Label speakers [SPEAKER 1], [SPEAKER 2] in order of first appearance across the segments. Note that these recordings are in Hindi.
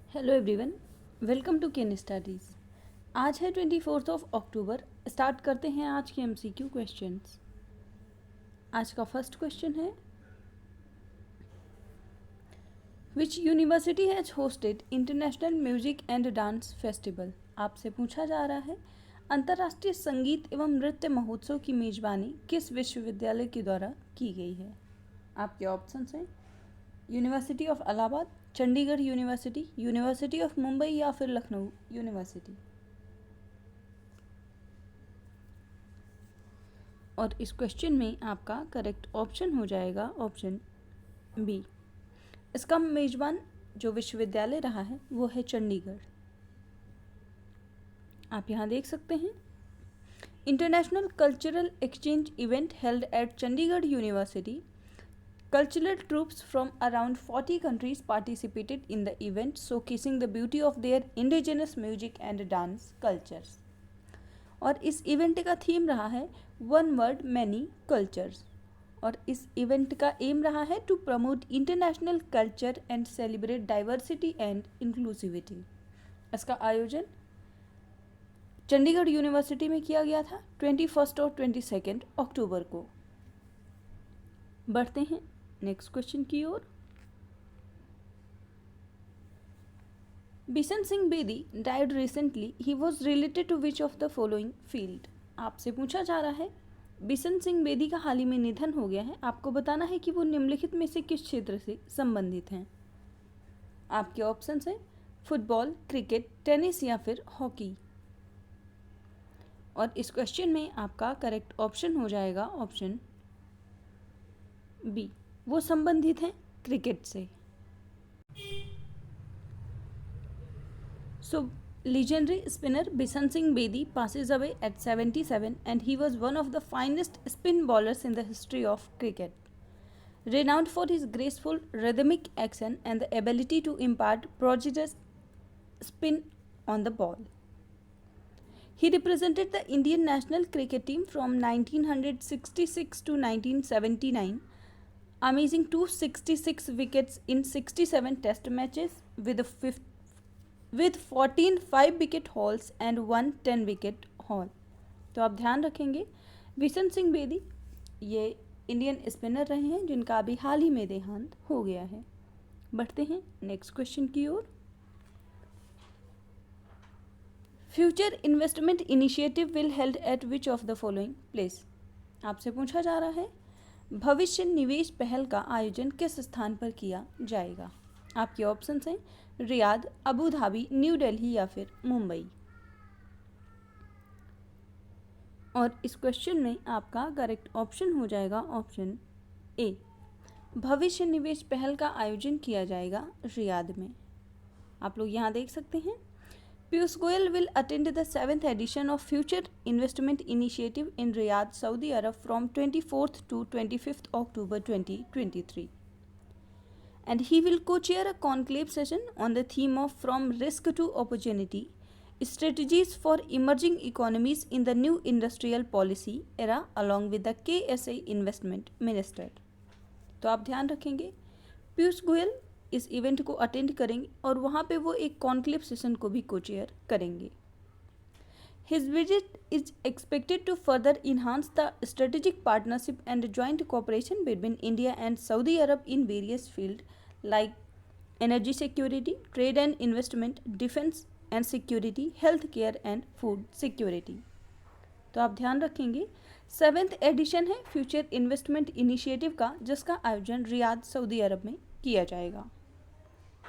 [SPEAKER 1] Hello everyone, welcome to Ken studies. आज है 24 अक्टूबर। स्टार्ट करते हैं आज के एमसीक्यू क्वेश्चंस। आज का फर्स्ट क्वेश्चन है, which university has hosted international music and dance festival. आपसे पूछा जा रहा है, अंतर्राष्ट्रीय संगीत एवं नृत्य महोत्सव की मेजबानी किस विश्वविद्यालय के द्वारा की गई है। आपके ऑप्शंस हैं university of Allahabad, Chandigarh university, university of Mumbai या फिर लखनऊ यूनिवर्सिटी। और इस क्वेश्चन में आपका करेक्ट ऑप्शन हो जाएगा ऑप्शन बी। इसका मेजबान जो विश्वविद्यालय रहा है वो है चंडीगढ़। आप यहाँ देख सकते हैं, international cultural exchange event held at Chandigarh university. Cultural troops from around 40 countries participated in the event, showcasing the beauty of their indigenous music and dance cultures. और इस इवेंट का थीम रहा है वन वर्ड मैनी कल्चर्स। और इस इवेंट का एम रहा है to promote international culture and celebrate diversity and inclusivity. इसका आयोजन चंडीगढ़ यूनिवर्सिटी में किया गया था 21 और 22 अक्टूबर को। बढ़ते हैं नेक्स्ट क्वेश्चन की ओर। Bishan Singh Bedi died recently, he was related to which of the following field. आपसे पूछा जा रहा है, बिशन सिंह बेदी का हाल ही में निधन हो गया है, आपको बताना है कि वो निम्नलिखित में से किस क्षेत्र से संबंधित हैं। आपके ऑप्शंस हैं फुटबॉल, क्रिकेट, टेनिस या फिर हॉकी। और इस क्वेश्चन में आपका करेक्ट ऑप्शन हो जाएगा ऑप्शन बी, वो संबंधित हैं क्रिकेट से। So, legendary spinner Bishan Singh Bedi passes away at 77 and he was one of the finest spin bowlers in the history of cricket. Renowned for his graceful rhythmic action and the ability to impart prodigious spin on the ball. He represented the Indian national cricket team from 1966 to 1979, amazing 266 wickets in 67 test matches with 14 5-wicket hauls and 1 10-wicket haul. तो आप ध्यान रखेंगे, बिशन सिंह बेदी ये इंडियन स्पिनर रहे हैं जिनका अभी हाल ही में देहांत हो गया है। बढ़ते हैं नेक्स्ट क्वेश्चन की ओर। Future investment initiative will held at which of the following place. आपसे पूछा जा रहा है, भविष्य निवेश पहल का आयोजन किस स्थान पर किया जाएगा। आपके ऑप्शंस हैं Riyadh, Abu Dhabi, new Delhi या फिर मुंबई। और इस क्वेश्चन में आपका करेक्ट ऑप्शन हो जाएगा ऑप्शन ए, भविष्य निवेश पहल का आयोजन किया जाएगा रियाद में। आप लोग यहाँ देख सकते हैं, Piyush Goyal will attend the 7th edition of future investment initiative in Riyadh, Saudi Arabia from 24th to 25th October 2023. And he will co-chair a conclave session on the theme of From Risk to Opportunity, Strategies for Emerging Economies in the New Industrial Policy Era along with the KSA Investment Minister. तो आप ध्यान रखेंगे, पीयूष गोयल इस इवेंट को अटेंड करेंगे और वहाँ पे वो एक कॉन्क्लेव सेशन को भी को-चेयर करेंगे। His visit is expected to further enhance the strategic partnership and joint cooperation between India and Saudi Arab in various fields like energy security, trade and investment, defense and security, healthcare and food security. तो आप ध्यान रखेंगे, 7th एडिशन है फ्यूचर इन्वेस्टमेंट इनिशिएटिव का, जिसका आयोजन रियाद, सऊदी अरब में किया जाएगा।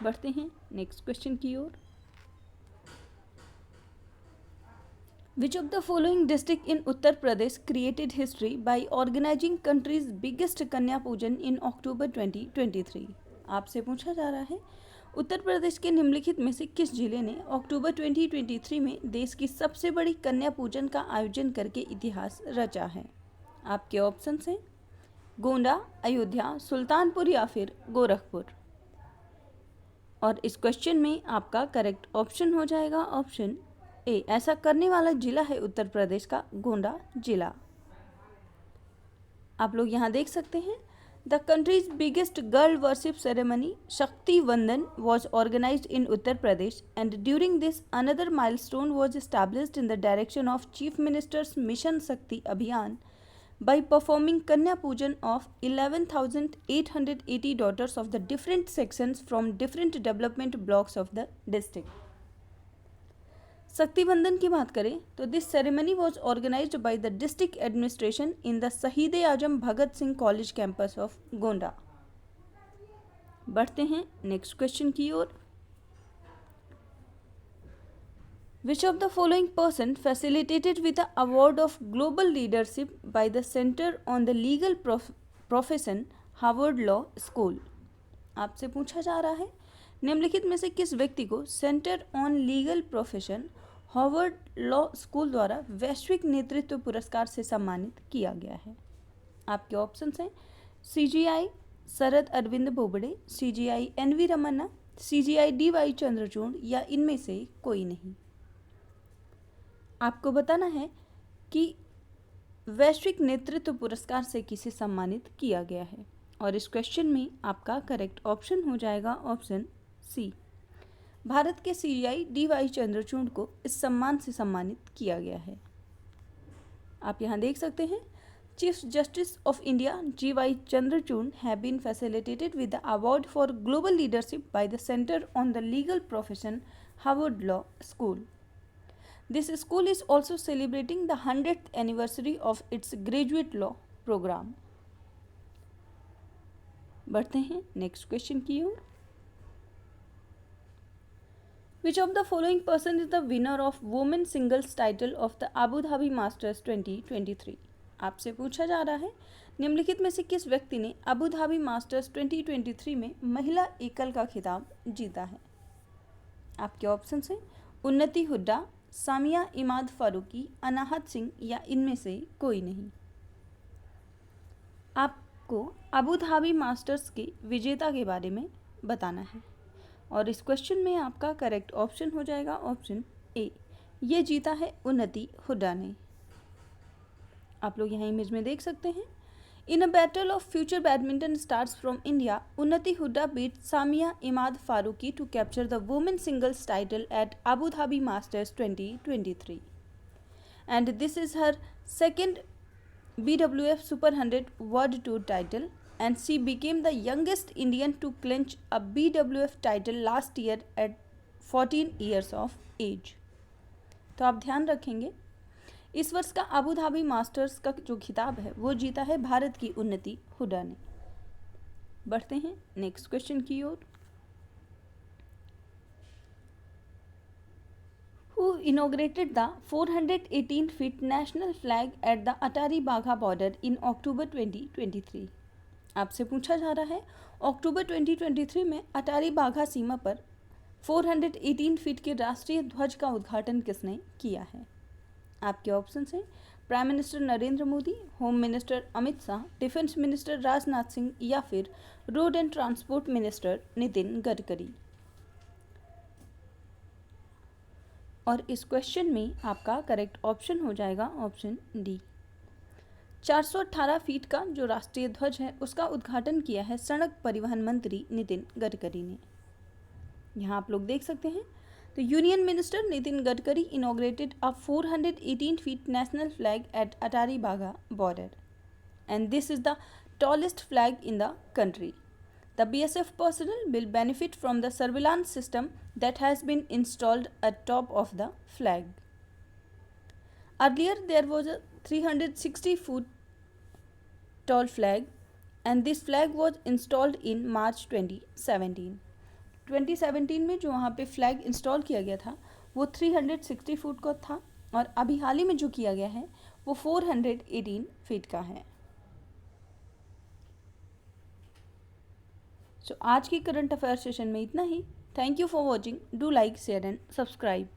[SPEAKER 1] बढ़ते हैं नेक्स्ट क्वेश्चन की ओर। Which of the following district in Uttar Pradesh created history by organizing country's biggest कन्या पूजन in October 2023? आपसे पूछा जा रहा है, उत्तर प्रदेश के निम्नलिखित में से किस जिले ने अक्टूबर 2023 में देश की सबसे बड़ी कन्या पूजन का आयोजन करके इतिहास रचा है। आपके ऑप्शंस हैं गोंडा, अयोध्या, सुल्तानपुर या फिर गोरखपुर। और इस क्वेश्चन में आपका करेक्ट ऑप्शन हो जाएगा ऑप्शन ए, ऐसा करने वाला जिला है उत्तर प्रदेश का गोंडा जिला। आप लोग यहाँ देख सकते हैं, The country's biggest girl worship ceremony, Shakti Vandan, was organized in Uttar Pradesh, and during this, another milestone was established in the direction of Chief Minister's Mission Shakti Abhiyan by performing Kanya Pujan of 11,880 daughters of the different sections from different development blocks of the district. शक्ति बंधन की बात करें तो this ceremony was organised by the district administration in the Shaheed Azam Bhagat Singh college campus of Gonda. बढ़ते हैं नेक्स्ट क्वेश्चन की ओर। Which of the following person facilitated with the award of global leadership by the centre on the legal profession Harvard law school. आपसे पूछा जा रहा है निम्नलिखित में से किस व्यक्ति को centre on legal profession Harvard law school द्वारा वैश्विक नेतृत्व पुरस्कार से सम्मानित किया गया है। आपके ऑप्शंस हैं CGI Sharad Arvind Bobde, CGI NV Ramana, CGI DY Chandrachud या इनमें से कोई नहीं। आपको बताना है कि वैश्विक नेतृत्व पुरस्कार से किसे सम्मानित किया गया है और इस क्वेश्चन में आपका करेक्ट ऑप्शन हो जाएगा ऑप्शन सी। भारत के CGI DY चंद्रचूड़ को इस सम्मान से सम्मानित किया गया है। आप यहाँ देख सकते हैं chief justice of India GY Chandrachud have been facilitated with the award for global leadership by the centre on the legal profession Harvard law school. This school is also celebrating the 100th anniversary of its graduate law programme. बढ़ते हैं नेक्स्ट क्वेश्चन की ओर। Which of the following person is the winner of women singles title of the Abu Dhabi Masters 2023? आपसे पूछा जा रहा है निम्नलिखित में से किस व्यक्ति ने अबू धाबी मास्टर्स 2023 में महिला एकल का खिताब जीता है। आपके ऑप्शंस हैं उन्नति हुड्डा, सामिया इमाद फारूकी, अनाहत सिंह या इनमें से कोई नहीं। आपको अबू धाबी मास्टर्स के विजेता के बारे में बताना है और इस क्वेश्चन में आपका करेक्ट ऑप्शन हो जाएगा ऑप्शन ए। ये जीता है उन्नति हुड्डा ने। आप लोग यहाँ इमेज में देख सकते हैं। In a battle of future badminton stars from India, Unnati Hooda beat Samiya Imad Farooqui to capture the women singles title at Abu Dhabi masters 2023 and this is her second BWF Super 100 World Tour title, and she became the youngest Indian to clinch a BWF title last year at 14 years of age. तो आप ध्यान रखेंगे इस वर्ष का अबू धाबी मास्टर्स का जो खिताब है वो जीता है भारत की उन्नति हुड्डा ने। बढ़ते हैं नेक्स्ट क्वेश्चन की ओर। Who inaugurated the 418 feet national flag at the Atari Bagha border in October 2023? आपसे पूछा जा रहा है अक्टूबर 2023 में अटारी बाघा सीमा पर 418 फीट के राष्ट्रीय ध्वज का उद्घाटन किसने किया है। आपके ऑप्शंस हैं prime minister Narendra Modi, home minister Amit Shah, defence minister Rajnath Singh या फिर road and transport minister Nitin Gadkari. और इस क्वेश्चन में आपका करेक्ट ऑप्शन हो जाएगा ऑप्शन डी। 418 फीट का जो राष्ट्रीय ध्वज है उसका उद्घाटन किया है सड़क परिवहन मंत्री नितिन गडकरी ने। यहाँ आप लोग देख सकते हैं तो union minister Nitin Gadkari inaugurated a 418 feet national flag at Attari Wagah border and this is the tallest flag in the country. The BSF personnel will benefit from the surveillance system that has been installed at top of the flag. Earlier there was a 360-foot tall flag and this flag was installed in March 2017. 2017 में जो वहाँ पे फ्लैग इंस्टॉल किया गया था वो 360 फुट का था और अभी हाल ही में जो किया गया है वो 418 फीट का है। आज की करंट अफेयर सेशन में इतना ही। Thank you for watching. Do like, share and subscribe.